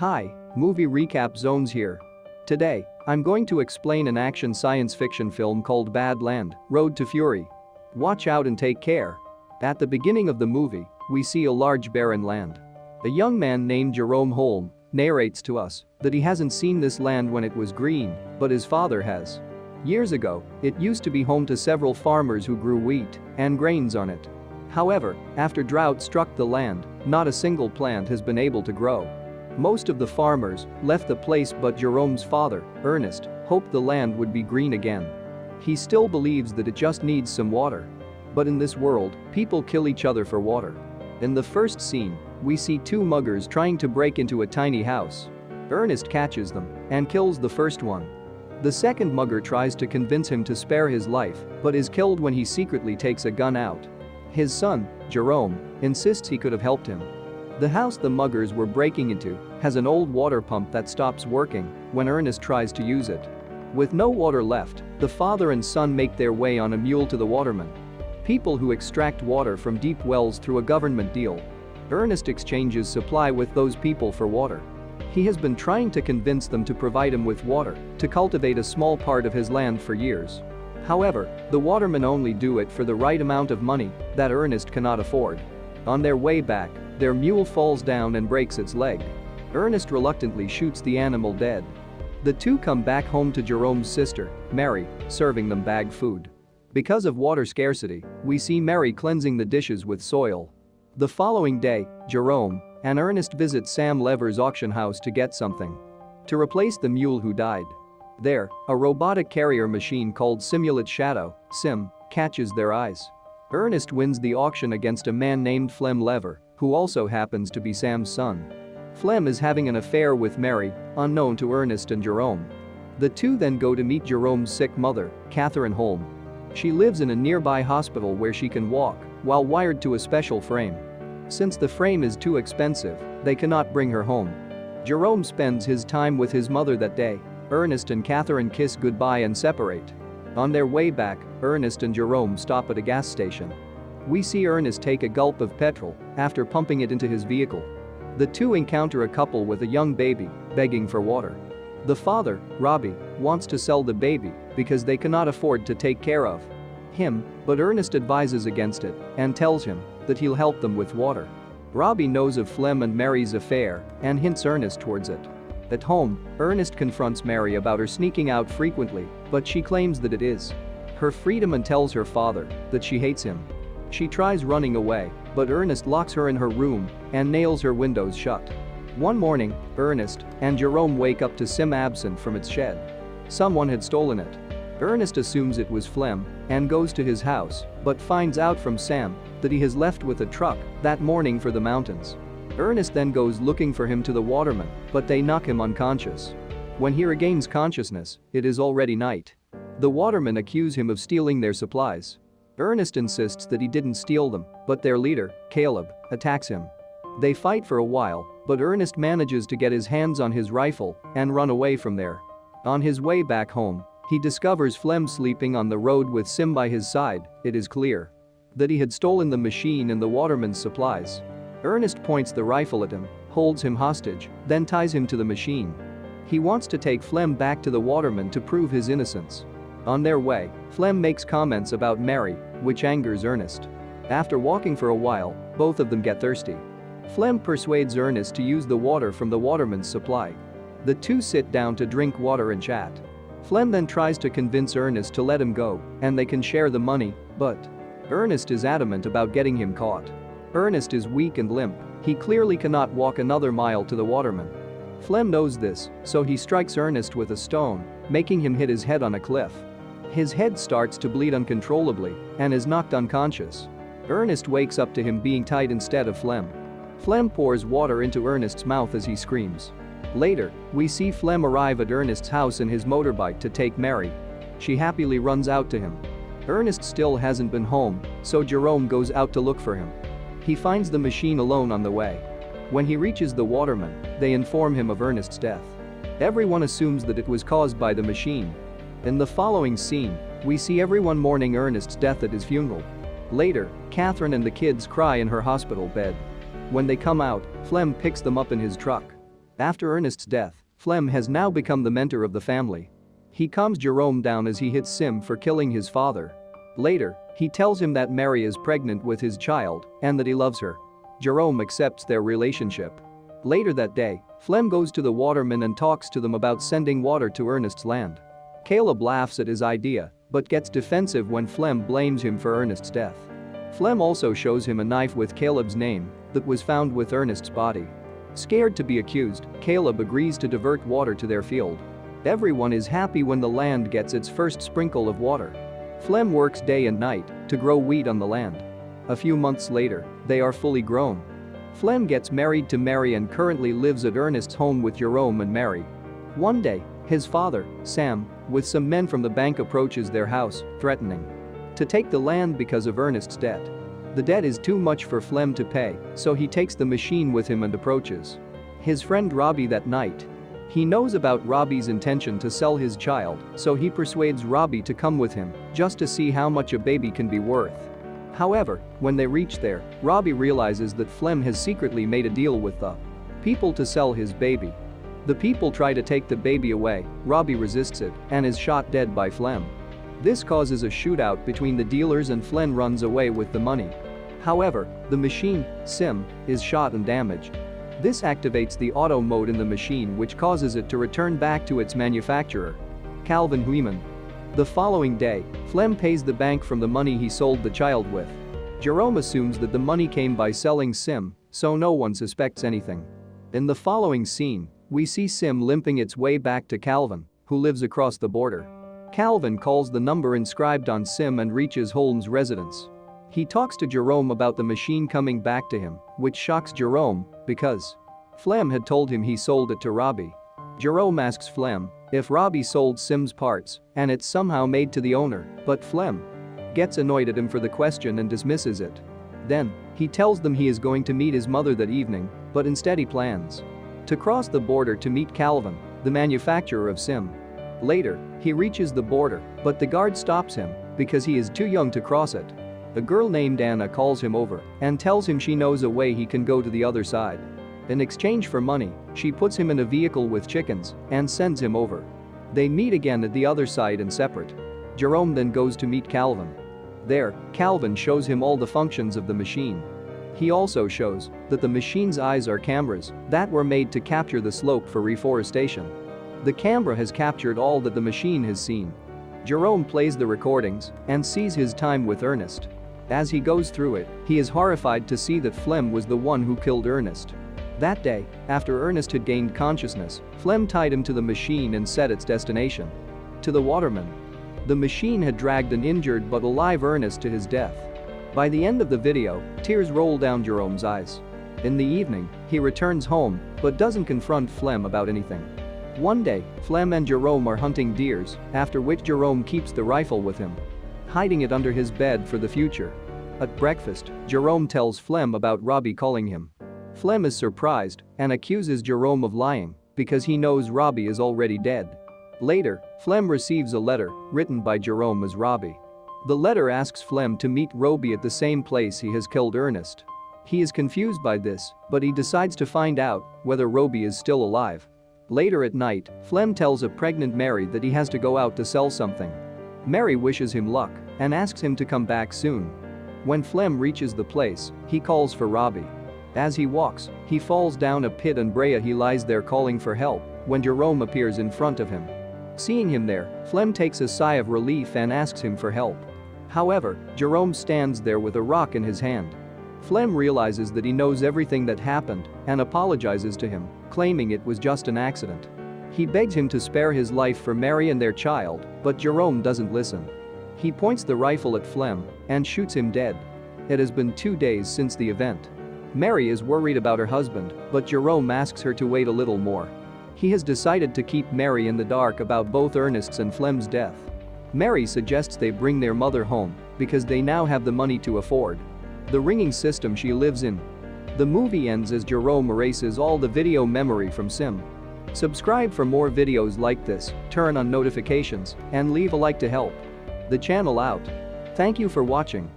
Hi, movie recap zones here. Today, I'm going to explain an action science fiction film called Badland, Road to Fury. Watch out and take care. At the beginning of the movie, we see a large barren land. A young man named Jerome Holm narrates to us that he hasn't seen this land when it was green, but his father has. Years ago, it used to be home to several farmers who grew wheat and grains on it. However, after drought struck the land, not a single plant has been able to grow. Most of the farmers left the place, but Jerome's father, Ernest, hoped the land would be green again. He still believes that it just needs some water. But in this world, people kill each other for water. In the first scene, we see two muggers trying to break into a tiny house. Ernest catches them and kills the first one. The second mugger tries to convince him to spare his life, but is killed when he secretly takes a gun out. His son, Jerome, insists he could have helped him. The house the muggers were breaking into has an old water pump that stops working when Ernest tries to use it. With no water left, the father and son make their way on a mule to the waterman. People who extract water from deep wells through a government deal. Ernest exchanges supply with those people for water. He has been trying to convince them to provide him with water to cultivate a small part of his land for years. However, the watermen only do it for the right amount of money that Ernest cannot afford. On their way back, their mule falls down and breaks its leg. Ernest reluctantly shoots the animal dead. The two come back home to Jerome's sister, Mary, serving them bagged food. Because of water scarcity, we see Mary cleansing the dishes with soil. The following day, Jerome and Ernest visit Sam Lever's auction house to get something to replace the mule who died. There, a robotic carrier machine called Simulate Shadow, Sim, catches their eyes. Ernest wins the auction against a man named Flem Lever, who also happens to be Sam's son. Flem is having an affair with Mary, unknown to Ernest and Jerome. The two then go to meet Jerome's sick mother, Catherine Holm. She lives in a nearby hospital where she can walk while wired to a special frame. Since the frame is too expensive, they cannot bring her home. Jerome spends his time with his mother that day. Ernest and Catherine kiss goodbye and separate. On their way back, Ernest and Jerome stop at a gas station. We see Ernest take a gulp of petrol after pumping it into his vehicle. The two encounter a couple with a young baby begging for water. The father, Robbie, wants to sell the baby because they cannot afford to take care of him, but Ernest advises against it and tells him that he'll help them with water. Robbie knows of Flem and Mary's affair and hints Ernest towards it. At home, Ernest confronts Mary about her sneaking out frequently, but she claims that it is her freedom and tells her father that she hates him. She tries running away, but Ernest locks her in her room and nails her windows shut. One morning, Ernest and Jerome wake up to Sim absent from its shed. Someone had stolen it. Ernest assumes it was Flem and goes to his house, but finds out from Sam that he has left with a truck that morning for the mountains. Ernest then goes looking for him to the waterman, but they knock him unconscious. When he regains consciousness, it is already night. The watermen accuse him of stealing their supplies. Ernest insists that he didn't steal them, but their leader, Caleb, attacks him. They fight for a while, but Ernest manages to get his hands on his rifle and run away from there. On his way back home, he discovers Flem sleeping on the road with Sim by his side. It is clear that he had stolen the machine and the waterman's supplies. Ernest points the rifle at him, holds him hostage, then ties him to the machine. He wants to take Flem back to the waterman to prove his innocence. On their way, Flem makes comments about Mary, which angers Ernest. After walking for a while, both of them get thirsty. Flem persuades Ernest to use the water from the waterman's supply. The two sit down to drink water and chat. Flem then tries to convince Ernest to let him go, and they can share the money, but Ernest is adamant about getting him caught. Ernest is weak and limp. He clearly cannot walk another mile to the waterman. Flem knows this, so he strikes Ernest with a stone, making him hit his head on a cliff. His head starts to bleed uncontrollably and is knocked unconscious. Ernest wakes up to him being tied instead of Flem. Flem pours water into Ernest's mouth as he screams. Later, we see Flem arrive at Ernest's house in his motorbike to take Mary. She happily runs out to him. Ernest still hasn't been home, so Jerome goes out to look for him. He finds the machine alone on the way. When he reaches the waterman, they inform him of Ernest's death. Everyone assumes that it was caused by the machine. In the following scene, we see everyone mourning Ernest's death at his funeral. Later, Catherine and the kids cry in her hospital bed. When they come out, Flem picks them up in his truck. After Ernest's death, Flem has now become the mentor of the family. He calms Jerome down as he hits Sim for killing his father. Later, he tells him that Mary is pregnant with his child and that he loves her. Jerome accepts their relationship. Later that day, Flem goes to the watermen and talks to them about sending water to Ernest's land. Caleb laughs at his idea, but gets defensive when Flem blames him for Ernest's death. Flem also shows him a knife with Caleb's name that was found with Ernest's body. Scared to be accused, Caleb agrees to divert water to their field. Everyone is happy when the land gets its first sprinkle of water. Flem works day and night to grow wheat on the land. A few months later, they are fully grown. Flem gets married to Mary and currently lives at Ernest's home with Jerome and Mary. One day, his father, Sam, with some men from the bank approaches their house, threatening to take the land because of Ernest's debt. The debt is too much for Flem to pay, so he takes the machine with him and approaches his friend Robbie that night. He knows about Robbie's intention to sell his child, so he persuades Robbie to come with him, just to see how much a baby can be worth. However, when they reach there, Robbie realizes that Flem has secretly made a deal with the people to sell his baby. The people try to take the baby away, Robbie resists it and is shot dead by Flem. This causes a shootout between the dealers and Flem runs away with the money. However, the machine, Sim, is shot and damaged. This activates the auto mode in the machine, which causes it to return back to its manufacturer, Calvin Hueman. The following day, Flem pays the bank from the money he sold the child with. Jerome assumes that the money came by selling Sim, so no one suspects anything. In the following scene, we see Sim limping its way back to Calvin, who lives across the border. Calvin calls the number inscribed on Sim and reaches Holmes' residence. He talks to Jerome about the machine coming back to him, which shocks Jerome because Flem had told him he sold it to Robbie. Jerome asks Flem if Robbie sold Sim's parts and it's somehow made to the owner, but Flem gets annoyed at him for the question and dismisses it. Then, he tells them he is going to meet his mother that evening, but instead he plans to cross the border to meet Calvin, the manufacturer of Sim. Later, he reaches the border, but the guard stops him because he is too young to cross it. A girl named Anna calls him over and tells him she knows a way he can go to the other side. In exchange for money, she puts him in a vehicle with chickens and sends him over. They meet again at the other side and separate. Jerome then goes to meet Calvin. There, Calvin shows him all the functions of the machine. He also shows that the machine's eyes are cameras that were made to capture the slope for reforestation. The camera has captured all that the machine has seen. Jerome plays the recordings and sees his time with Ernest. As he goes through it, he is horrified to see that Flem was the one who killed Ernest. That day, after Ernest had gained consciousness, Flem tied him to the machine and set its destination. To the waterman. The machine had dragged an injured but alive Ernest to his death. By the end of the video, tears roll down Jerome's eyes. In the evening, he returns home but doesn't confront Flem about anything. One day, Flem and Jerome are hunting deers, after which Jerome keeps the rifle with him, hiding it under his bed for the future. At breakfast, Jerome tells Flem about Robbie calling him. Flem is surprised and accuses Jerome of lying because he knows Robbie is already dead. Later, Flem receives a letter written by Jerome as Robbie. The letter asks Flem to meet Robbie at the same place he has killed Ernest. He is confused by this, but he decides to find out whether Robbie is still alive. Later at night, Flem tells a pregnant Mary that he has to go out to sell something. Mary wishes him luck and asks him to come back soon. When Flem reaches the place, he calls for Robbie. As he walks, he falls down a pit and he lies there calling for help when Jerome appears in front of him. Seeing him there, Flem takes a sigh of relief and asks him for help. However, Jerome stands there with a rock in his hand. Flem realizes that he knows everything that happened and apologizes to him, claiming it was just an accident. He begs him to spare his life for Mary and their child, but Jerome doesn't listen. He points the rifle at Flem and shoots him dead. It has been 2 days since the event. Mary is worried about her husband, but Jerome asks her to wait a little more. He has decided to keep Mary in the dark about both Ernest's and Flem's death. Mary suggests they bring their mother home because they now have the money to afford the ringing system she lives in. The movie ends as Jerome erases all the video memory from Sim. Subscribe for more videos like this, turn on notifications, and leave a like to help the channel out. Thank you for watching.